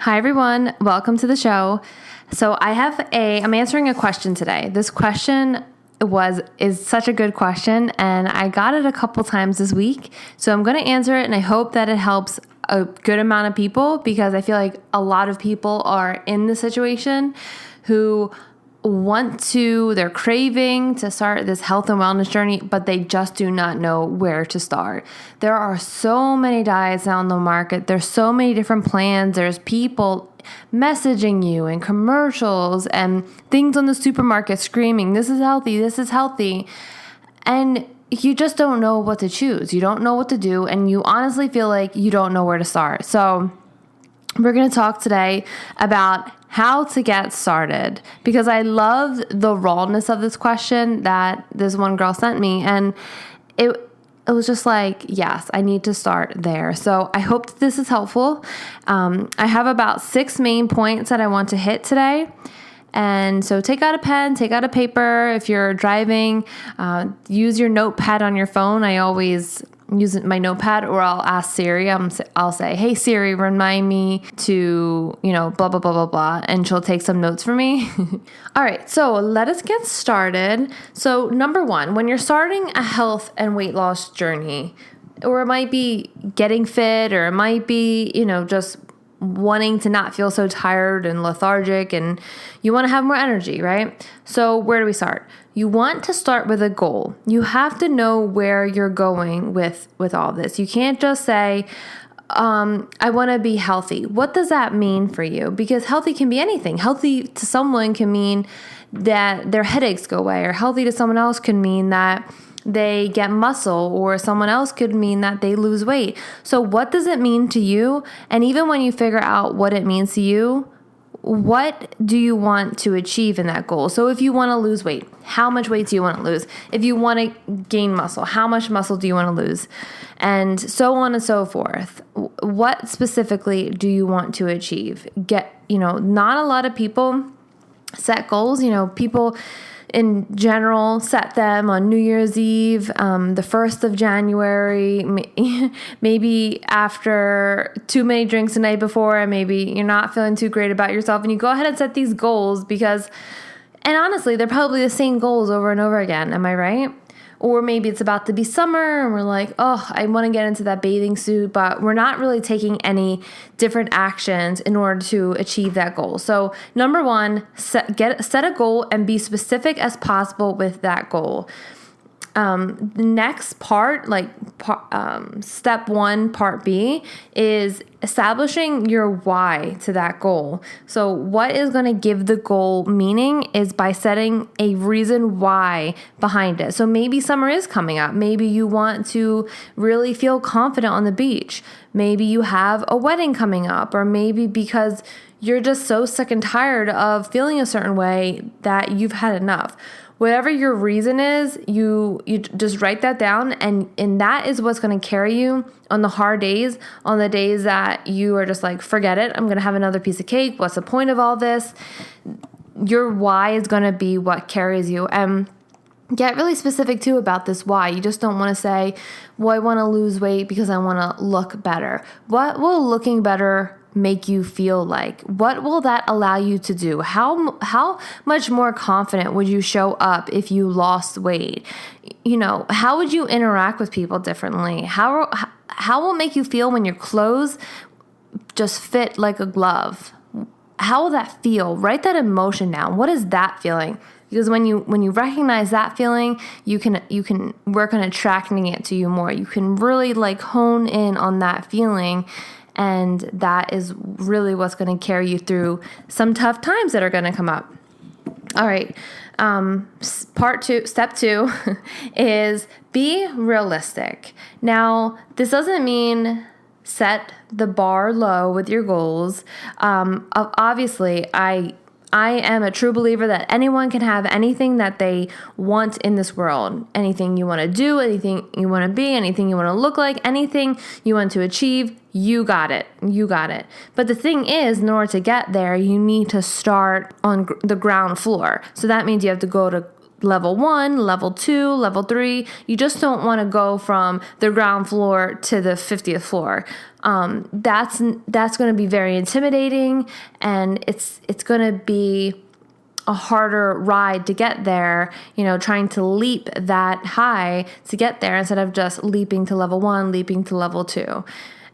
Hi everyone, welcome to the show. So I'm answering a question today. This question is such a good question, and I got it a couple times this week. So I'm going to answer it, and I hope that it helps a good amount of people, because I feel like a lot of people are in the situation who they're craving to start this health and wellness journey, but they just do not know where to start. There are so many diets now on the market. There's so many different plans. There's people messaging you and commercials and things on the supermarket screaming, this is healthy, this is healthy. And you just don't know what to choose. You don't know what to do. And you honestly feel like you don't know where to start. So we're going to talk today about how to get started, because I love the rawness of this question that this one girl sent me. And it was just like, yes, I need to start there. So I hope that this is helpful. I have about 6 main points that I want to hit today. And so take out a pen, take out a paper. If you're driving, use your notepad on your phone. I always use my notepad, or I'll ask Siri. I'll say, hey Siri, remind me to, blah, blah, blah, blah, blah. And she'll take some notes for me. All right, so let us get started. So number 1, when you're starting a health and weight loss journey, or it might be getting fit, or it might be, just wanting to not feel so tired and lethargic, and you want to have more energy, right? So where do we start? You want to start with a goal. You have to know where you're going with all this. You can't just say, I want to be healthy. What does that mean for you? Because healthy can be anything. Healthy to someone can mean that their headaches go away, or healthy to someone else can mean that they get muscle, or someone else could mean that they lose weight. So what does it mean to you? And even when you figure out what it means to you, what do you want to achieve in that goal? So if you want to lose weight, how much weight do you want to lose? If you want to gain muscle, how much muscle do you want to lose? And so on and so forth. What specifically do you want to achieve? Not a lot of people set goals. People in general set them on New Year's Eve, the 1st of January, maybe after too many drinks the night before, and maybe you're not feeling too great about yourself, and you go ahead and set these goals and honestly, they're probably the same goals over and over again. Am I right? Or maybe it's about to be summer and we're like, oh, I want to get into that bathing suit, but we're not really taking any different actions in order to achieve that goal. So number 1, set a goal and be specific as possible with that goal. The next part, step 1, part B, is establishing your why to that goal. So what is going to give the goal meaning is by setting a reason why behind it. So maybe summer is coming up. Maybe you want to really feel confident on the beach. Maybe you have a wedding coming up, or maybe because you're just so sick and tired of feeling a certain way that you've had enough. Whatever your reason is, you just write that down, and that is what's going to carry you on the hard days, on the days that you are just like, forget it, I'm going to have another piece of cake. What's the point of all this? Your why is going to be what carries you. And get really specific too about this why. You just don't want to say, well, I want to lose weight because I want to look better. What will looking better make you feel like? What will that allow you to do? How much more confident would you show up if you lost weight? How would you interact with people differently? How will it make you feel when your clothes just fit like a glove? How will that feel? Write that emotion down. What is that feeling? Because when you recognize that feeling, you can work on attracting it to you more. You can really hone in on that feeling. And that is really what's going to carry you through some tough times that are going to come up. All right. Step 2 is be realistic. Now, this doesn't mean set the bar low with your goals. Obviously, I am a true believer that anyone can have anything that they want in this world. Anything you want to do, anything you want to be, anything you want to look like, anything you want to achieve, you got it. You got it. But the thing is, in order to get there, you need to start on the ground floor. So that means you have to go to level 1, level 2, level 3. You just don't want to go from the ground floor to the 50th floor. That's going to be very intimidating, and it's going to be a harder ride to get there, trying to leap that high to get there instead of just leaping to level 1, leaping to level 2.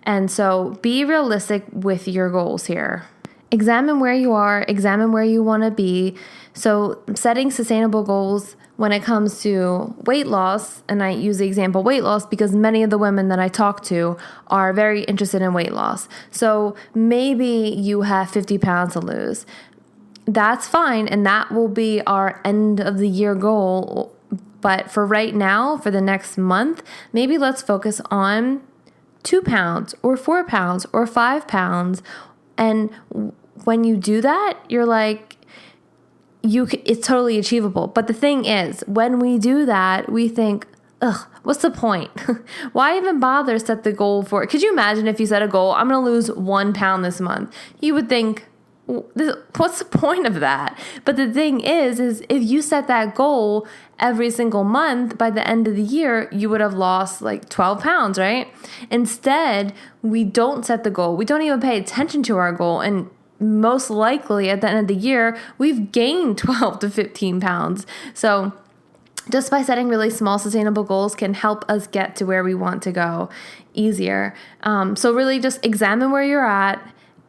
And so be realistic with your goals here. Examine where you are, examine where you want to be. So setting sustainable goals when it comes to weight loss, and I use the example weight loss because many of the women that I talk to are very interested in weight loss. So maybe you have 50 pounds to lose. That's fine, and that will be our end of the year goal. But for right now, for the next month, maybe let's focus on 2 pounds or 4 pounds or 5 pounds. And when you do that, you're like, it's totally achievable. But the thing is, when we do that, we think, what's the point? Why even bother set the goal for it? Could you imagine if you set a goal, I'm going to lose 1 pound this month? You would think, what's the point of that? But the thing is if you set that goal every single month, by the end of the year, you would have lost like 12 pounds, right? Instead, we don't set the goal. We don't even pay attention to our goal. And most likely at the end of the year, we've gained 12 to 15 pounds. So just by setting really small sustainable goals can help us get to where we want to go easier. So really just examine where you're at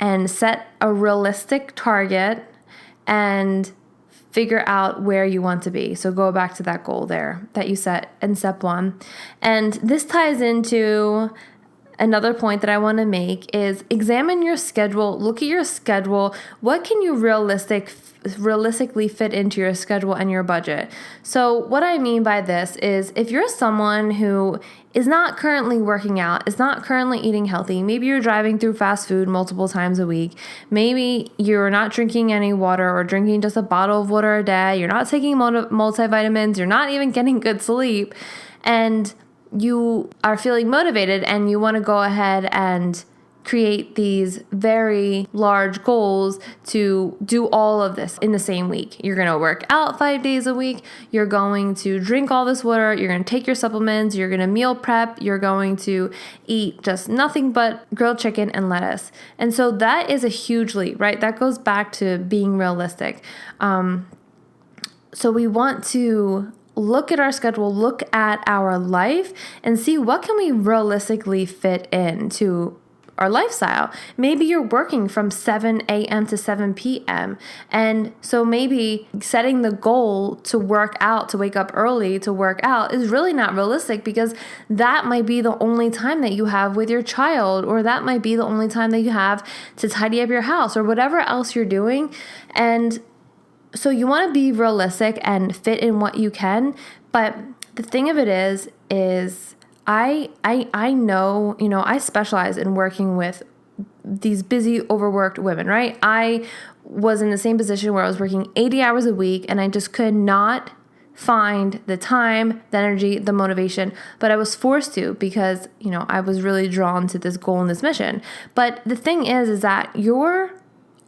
and set a realistic target and figure out where you want to be. So go back to that goal there that you set in step 1. And this ties into another point that I want to make is examine your schedule. Look at your schedule. What can you realistically fit into your schedule and your budget? So what I mean by this is if you're someone who is not currently working out, is not currently eating healthy, maybe you're driving through fast food multiple times a week, maybe you're not drinking any water or drinking just a bottle of water a day, you're not taking multivitamins, you're not even getting good sleep, and you are feeling motivated and you want to go ahead and create these very large goals to do all of this in the same week. You're going to work out 5 days a week. You're going to drink all this water. You're going to take your supplements. You're going to meal prep. You're going to eat just nothing but grilled chicken and lettuce. And so that is a huge leap, right? That goes back to being realistic. So we want to look at our schedule, look at our life, and see what can we realistically fit into our lifestyle. Maybe you're working from 7 a.m. to 7 p.m. And so maybe setting the goal to work out, to wake up early, to work out is really not realistic because that might be the only time that you have with your child, or that might be the only time that you have to tidy up your house or whatever else you're doing. And so you want to be realistic and fit in what you can. But the thing of it is I know, I specialize in working with these busy, overworked women, right? I was in the same position where I was working 80 hours a week and I just could not find the time, the energy, the motivation, but I was forced to because, I was really drawn to this goal and this mission. But the thing is that you're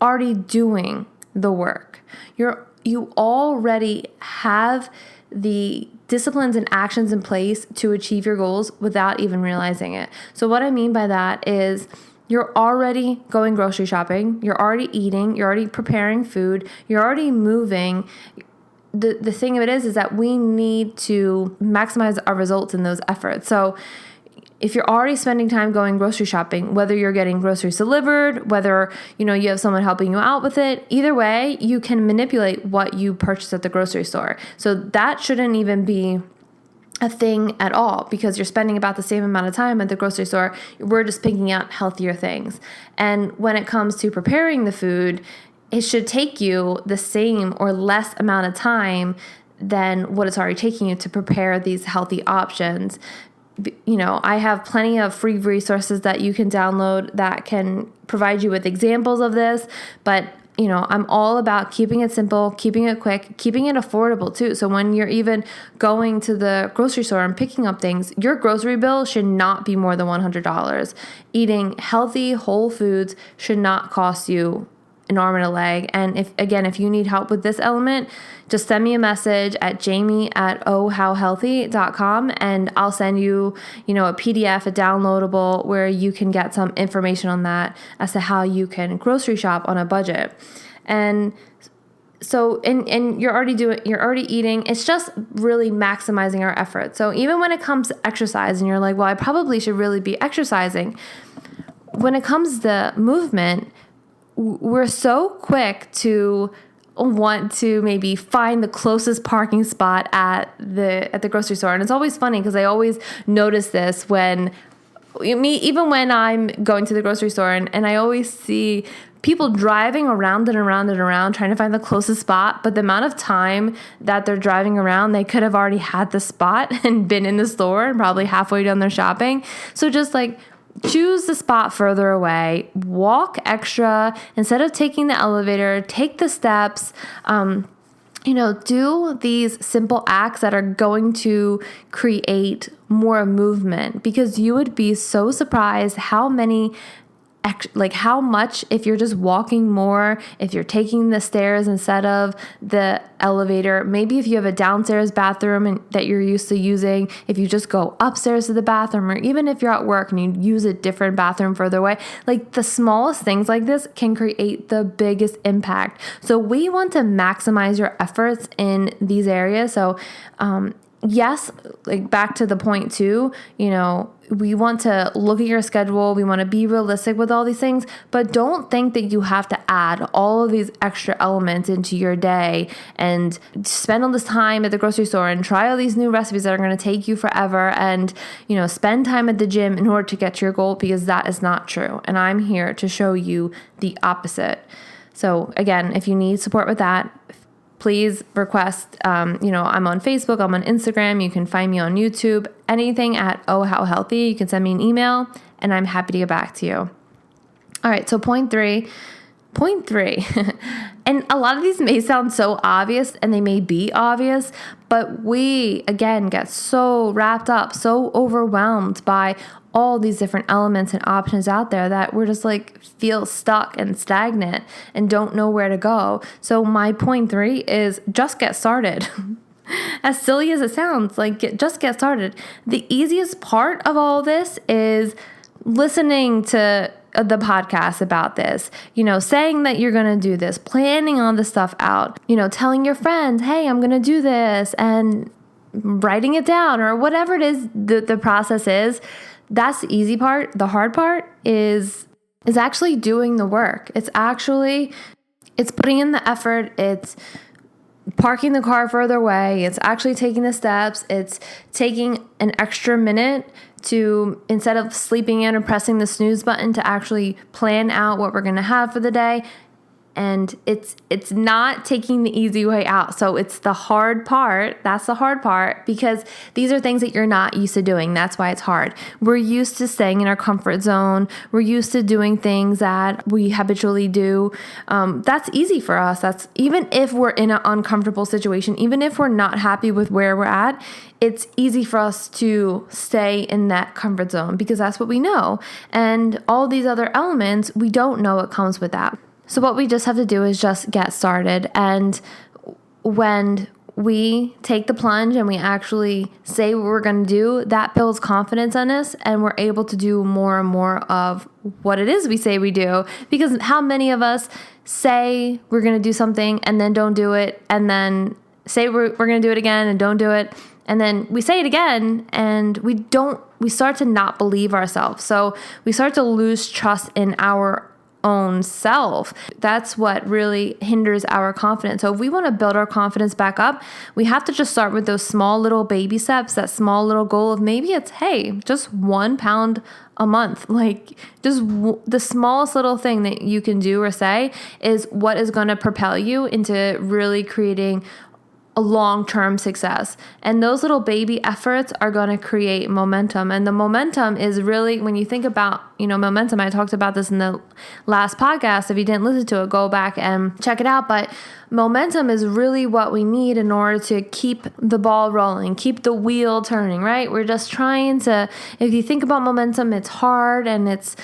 already doing the work. You already have the disciplines and actions in place to achieve your goals without even realizing it. So what I mean by that is you're already going grocery shopping, you're already eating, you're already preparing food, you're already moving. The thing of it is that we need to maximize our results in those efforts. So if you're already spending time going grocery shopping, whether you're getting groceries delivered, whether, you have someone helping you out with it, either way, you can manipulate what you purchase at the grocery store. So that shouldn't even be a thing at all because you're spending about the same amount of time at the grocery store. We're just picking out healthier things. And when it comes to preparing the food, it should take you the same or less amount of time than what it's already taking you to prepare these healthy options. I have plenty of free resources that you can download that can provide you with examples of this, but I'm all about keeping it simple, keeping it quick, keeping it affordable too. So when you're even going to the grocery store and picking up things, your grocery bill should not be more than $100. Eating healthy, whole foods should not cost you an arm and a leg. And if you need help with this element, just send me a message at jamie@ohhowhealthy.com and I'll send you, a PDF, a downloadable where you can get some information on that as to how you can grocery shop on a budget. And so, and you're already eating. It's just really maximizing our effort. So even when it comes to exercise and you're like, well, I probably should really be exercising. When it comes to movement, we're so quick to want to maybe find the closest parking spot at the grocery store. And it's always funny because I always notice this even when I'm going to the grocery store and I always see people driving around and around and around trying to find the closest spot, but the amount of time that they're driving around, they could have already had the spot and been in the store and probably halfway done their shopping. So just like choose the spot further away, walk extra instead of taking the elevator, take the steps, do these simple acts that are going to create more movement, because you would be so surprised how much, if you're just walking more, if you're taking the stairs instead of the elevator, maybe if you have a downstairs bathroom that you're used to using, if you just go upstairs to the bathroom, or even if you're at work and you use a different bathroom further away, like the smallest things like this can create the biggest impact. So we want to maximize your efforts in these areas. So, yes, like back to the point too, we want to look at your schedule. We want to be realistic with all these things, but don't think that you have to add all of these extra elements into your day and spend all this time at the grocery store and try all these new recipes that are going to take you forever and, spend time at the gym in order to get to your goal, because that is not true. And I'm here to show you the opposite. So again, if you need support with that, please request, I'm on Facebook, I'm on Instagram, you can find me on YouTube, anything at Oh How Healthy. You can send me an email and I'm happy to get back to you. All right, so point three, and a lot of these may sound so obvious and they may be obvious, but we, again, get so wrapped up, so overwhelmed by all these different elements and options out there that we're just like feel stuck and stagnant and don't know where to go. So my point 3 is just get started. As silly as it sounds, just get started. The easiest part of all this is listening to the podcast about this, saying that you're going to do this, planning all this stuff out, telling your friends, hey, I'm going to do this, and writing it down, or whatever it is the process is. That's the easy part. The hard part is actually doing the work. It's putting in the effort. It's parking the car further away. It's actually taking the steps. It's taking an extra minute to, instead of sleeping in or pressing the snooze button, to actually plan out what we're going to have for the day. And it's not taking the easy way out. So it's the hard part. That's the hard part, because these are things that you're not used to doing. That's why it's hard. We're used to staying in our comfort zone. We're used to doing things that we habitually do. That's easy for us. That's, even if we're in an uncomfortable situation, even if we're not happy with where we're at, it's easy for us to stay in that comfort zone because that's what we know. And all these other elements, we don't know what comes with that. So what we just have to do is just get started. And when we take the plunge and we actually say what we're going to do, that builds confidence in us, and we're able to do more and more of what it is we say we do. Because how many of us say we're going to do something and then don't do it, and then say we're going to do it again and don't do it, and then we say it again and we start to not believe ourselves. So we start to lose trust in our own self. That's what really hinders our confidence. So if we want to build our confidence back up, we have to just start with those small little baby steps, that small little goal of maybe it's, hey, just 1 pound a month. Just the smallest little thing that you can do or say is what is going to propel you into really creating a long-term success. And those little baby efforts are going to create momentum. And the momentum is really, when you think about, momentum, I talked about this in the last podcast. If you didn't listen to it, go back and check it out. But momentum is really what we need in order to keep the ball rolling, keep the wheel turning, right? We're just trying to, if you think about momentum, it's hard and it's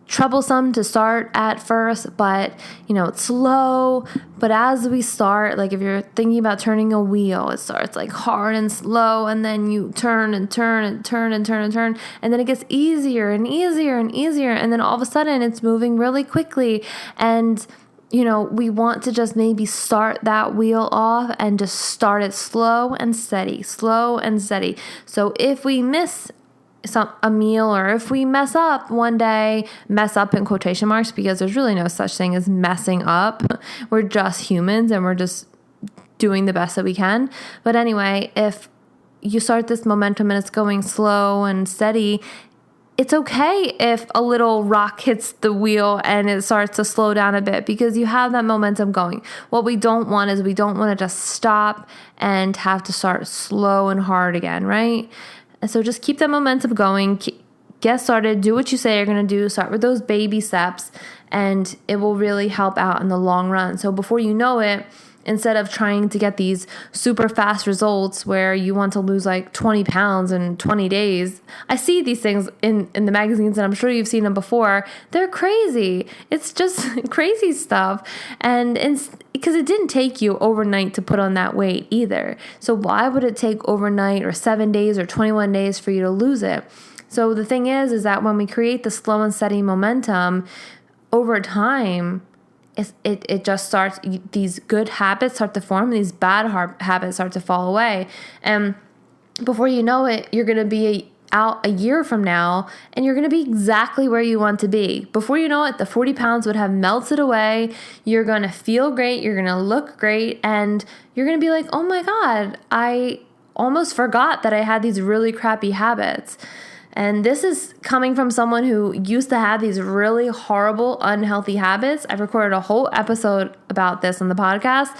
troublesome to start at first, but it's slow. But as we start, like if you're thinking about turning a wheel, it starts like hard and slow, and then you turn and turn and turn and turn and turn, and then it gets easier and easier and easier, and then all of a sudden it's moving really quickly. And we want to just maybe start that wheel off and just start it slow and steady, slow and steady. So if we miss a meal, or if we mess up one day, mess up in quotation marks, because there's really no such thing as messing up. We're just humans and we're just doing the best that we can. But anyway, if you start this momentum and it's going slow and steady, it's okay if a little rock hits the wheel and it starts to slow down a bit, because you have that momentum going. What we don't want is we don't want to just stop and have to start slow and hard again, right? And so just keep that momentum going, get started, do what you say you're going to do, start with those baby steps, and it will really help out in the long run. So before you know it, instead of trying to get these super fast results where you want to lose like 20 pounds in 20 days. I see these things in the magazines, and I'm sure you've seen them before. They're crazy. It's just crazy stuff. And it's because it didn't take you overnight to put on that weight either. So why would it take overnight or 7 days or 21 days for you to lose it? So the thing is that when we create the slow and steady momentum over time, it just starts, these good habits start to form, these bad habits start to fall away. And before you know it, you're going to be out a year from now and you're going to be exactly where you want to be. Before you know it, the 40 pounds would have melted away. You're going to feel great. You're going to look great. And you're going to be like, oh my God, I almost forgot that I had these really crappy habits. And this is coming from someone who used to have these really horrible, unhealthy habits. I've recorded a whole episode about this on the podcast,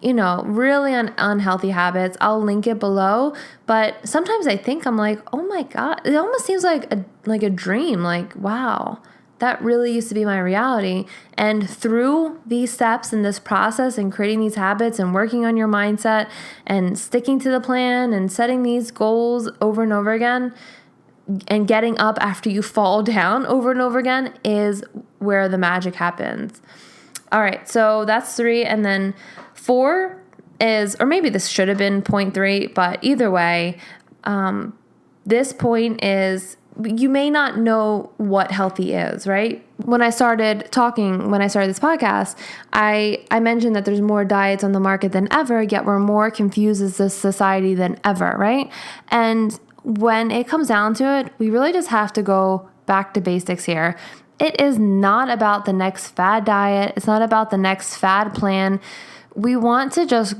really unhealthy habits. I'll link it below. But sometimes I think, I'm like, oh my God, it almost seems like a dream. Like, wow, that really used to be my reality. And through these steps and this process and creating these habits and working on your mindset and sticking to the plan and setting these goals over and over again, and getting up after you fall down over and over again is where the magic happens. All right, so that's 3. And then 4 is, or maybe this should have been point 3, but either way, this point is, you may not know what healthy is, right? When I started this podcast, I mentioned that there's more diets on the market than ever, yet we're more confused as a society than ever, right? And when it comes down to it, we really just have to go back to basics here. It is not about the next fad diet. It's not about the next fad plan. We want to just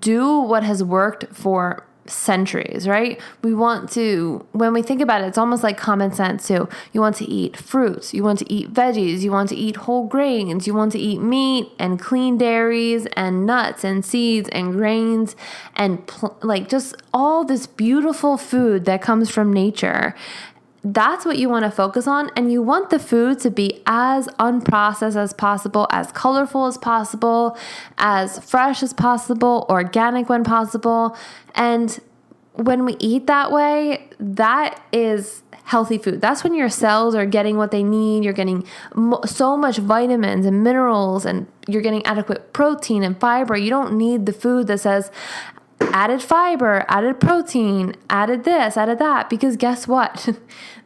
do what has worked for centuries, right? We want to, when we think about it, it's almost like common sense too. You want to eat fruits, you want to eat veggies, you want to eat whole grains, you want to eat meat and clean dairies and nuts and seeds and grains and just all this beautiful food that comes from nature. That's what you want to focus on, and you want the food to be as unprocessed as possible, as colorful as possible, as fresh as possible, organic when possible. And when we eat that way, that is healthy food. That's when your cells are getting what they need. You're getting so much vitamins and minerals, and you're getting adequate protein and fiber. You don't need the food that says added fiber, added protein, added this, added that, because guess what?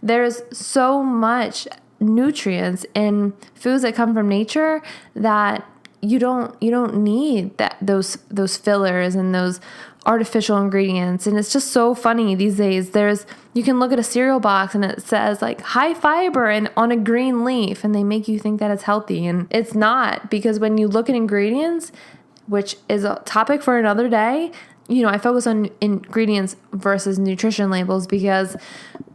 There's so much nutrients in foods that come from nature that you don't need those fillers and those artificial ingredients. And it's just so funny these days. You can look at a cereal box and it says like high fiber and on a green leaf, and they make you think that it's healthy, and it's not, because when you look at ingredients, which is a topic for another day, I focus on ingredients versus nutrition labels, because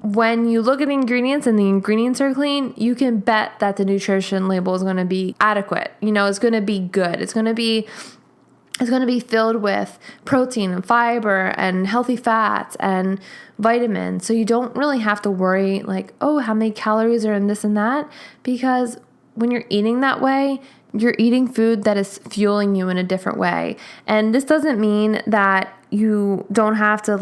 when you look at the ingredients and the ingredients are clean, you can bet that the nutrition label is going to be adequate. It's going to be good. It's going to be filled with protein and fiber and healthy fats and vitamins. So you don't really have to worry like, oh, how many calories are in this and that, because when you're eating that way, you're eating food that is fueling you in a different way. And this doesn't mean that you don't have to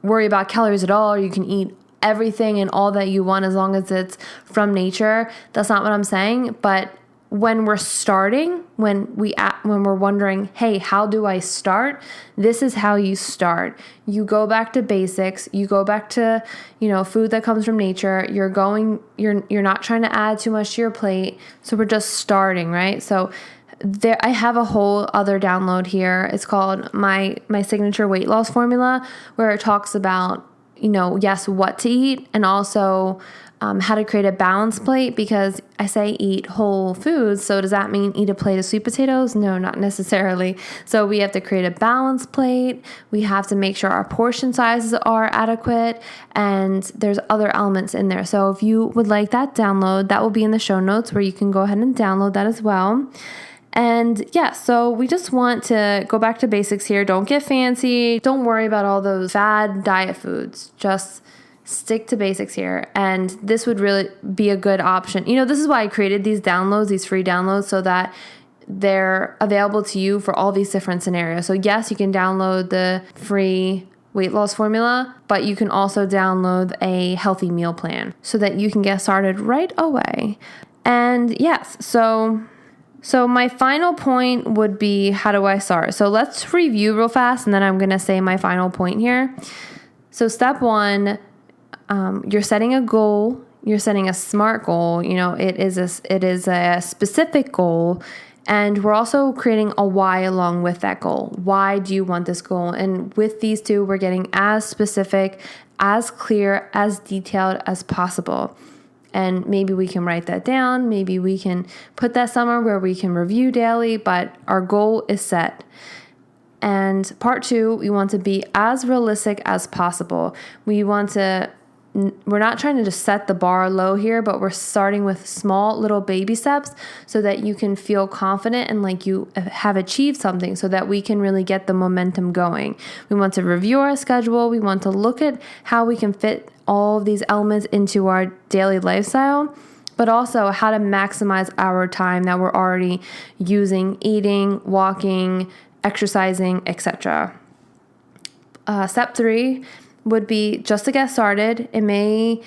worry about calories at all, or you can eat everything and all that you want as long as it's from nature. That's not what I'm saying. But when we're starting, when we're wondering, hey, how do I start? This is how you start. You go back to basics. You go back to, food that comes from nature. You're not trying to add too much to your plate. So we're just starting, right? So I have a whole other download here. It's called my signature weight loss formula, where it talks about, yes, what to eat, and also how to create a balanced plate, because I say eat whole foods. So does that mean eat a plate of sweet potatoes? No, not necessarily. So we have to create a balanced plate. We have to make sure our portion sizes are adequate, and there's other elements in there. So if you would like that download, that will be in the show notes, where you can go ahead and download that as well. And yeah, so we just want to go back to basics here. Don't get fancy. Don't worry about all those fad diet foods. Just stick to basics here. And this would really be a good option. This is why I created these downloads, these free downloads, so that they're available to you for all these different scenarios. So yes, you can download the free weight loss formula, but you can also download a healthy meal plan so that you can get started right away. And yes, so my final point would be, how do I start? So let's review real fast, and then I'm going to say my final point here. So step one, you're setting a goal. You're setting a SMART goal. It is a specific goal, and we're also creating a why along with that goal. Why do you want this goal? And with these two, we're getting as specific, as clear, as detailed as possible. And maybe we can write that down. Maybe we can put that somewhere where we can review daily, but our goal is set. And part two, we want to be as realistic as possible. We're not trying to just set the bar low here, but we're starting with small little baby steps so that you can feel confident and like you have achieved something, so that we can really get the momentum going. We want to review our schedule. We want to look at how we can fit all of these elements into our daily lifestyle, but also how to maximize our time that we're already using, eating, walking, exercising, etc. Step three would be just to get started. It may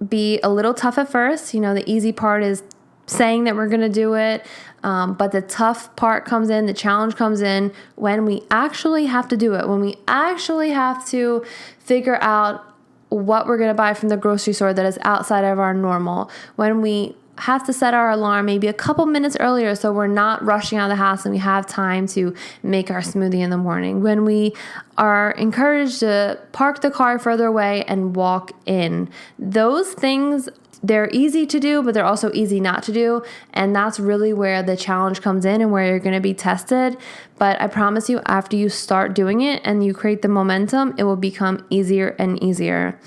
be a little tough at first. The easy part is saying that we're going to do it. But the tough part comes in, the challenge comes in when we actually have to do it, when we actually have to figure out what we're going to buy from the grocery store that is outside of our normal, when we have to set our alarm maybe a couple minutes earlier so we're not rushing out of the house and we have time to make our smoothie in the morning, when we are encouraged to park the car further away and walk in. Those things, they're easy to do, but they're also easy not to do. And that's really where the challenge comes in and where you're going to be tested. But I promise you, after you start doing it and you create the momentum, it will become easier and easier.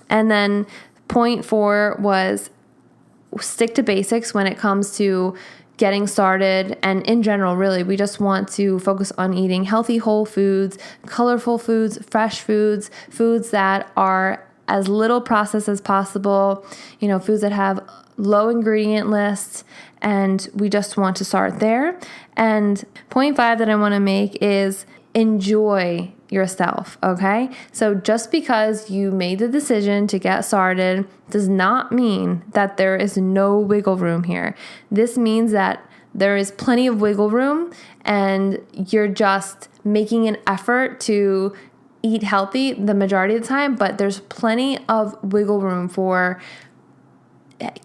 And then point four was stick to basics when it comes to getting started. And in general, really, we just want to focus on eating healthy whole foods, colorful foods, fresh foods, foods that are as little processed as possible, foods that have low ingredient lists. And we just want to start there. And point five that I want to make is enjoy yourself, okay? So just because you made the decision to get started does not mean that there is no wiggle room here. This means that there is plenty of wiggle room, and you're just making an effort to eat healthy the majority of the time, but there's plenty of wiggle room for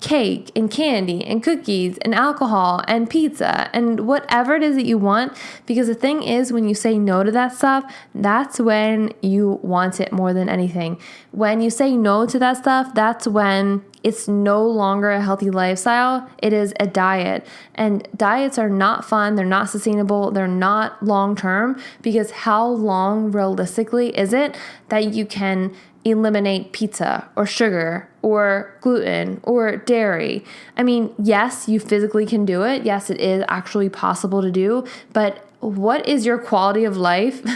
cake and candy and cookies and alcohol and pizza and whatever it is that you want. Because the thing is, when you say no to that stuff, that's when you want it more than anything. When you say no to that stuff, that's when it's no longer a healthy lifestyle. It is a diet. And diets are not fun. They're not sustainable. They're not long-term, because how long realistically is it that you can eliminate pizza or sugar or gluten or dairy? I mean, yes, you physically can do it. Yes, it is actually possible to do. But what is your quality of life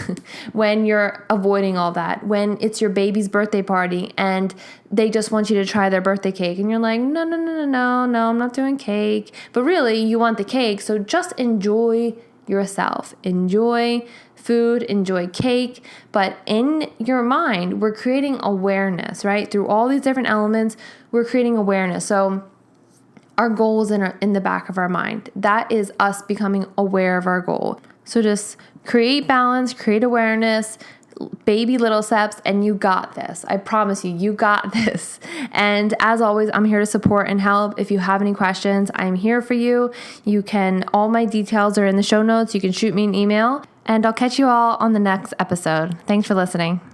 when you're avoiding all that? When it's your baby's birthday party and they just want you to try their birthday cake and you're like, no, I'm not doing cake. But really, you want the cake. So just enjoy yourself. Enjoy food, enjoy cake, but in your mind, we're creating awareness, right? Through all these different elements, we're creating awareness. So our goal is in the back of our mind. That is us becoming aware of our goal. So just create balance, create awareness, baby little steps, and you got this. I promise you, you got this. And as always, I'm here to support and help. If you have any questions, I'm here for you. All my details are in the show notes. You can shoot me an email, and I'll catch you all on the next episode. Thanks for listening.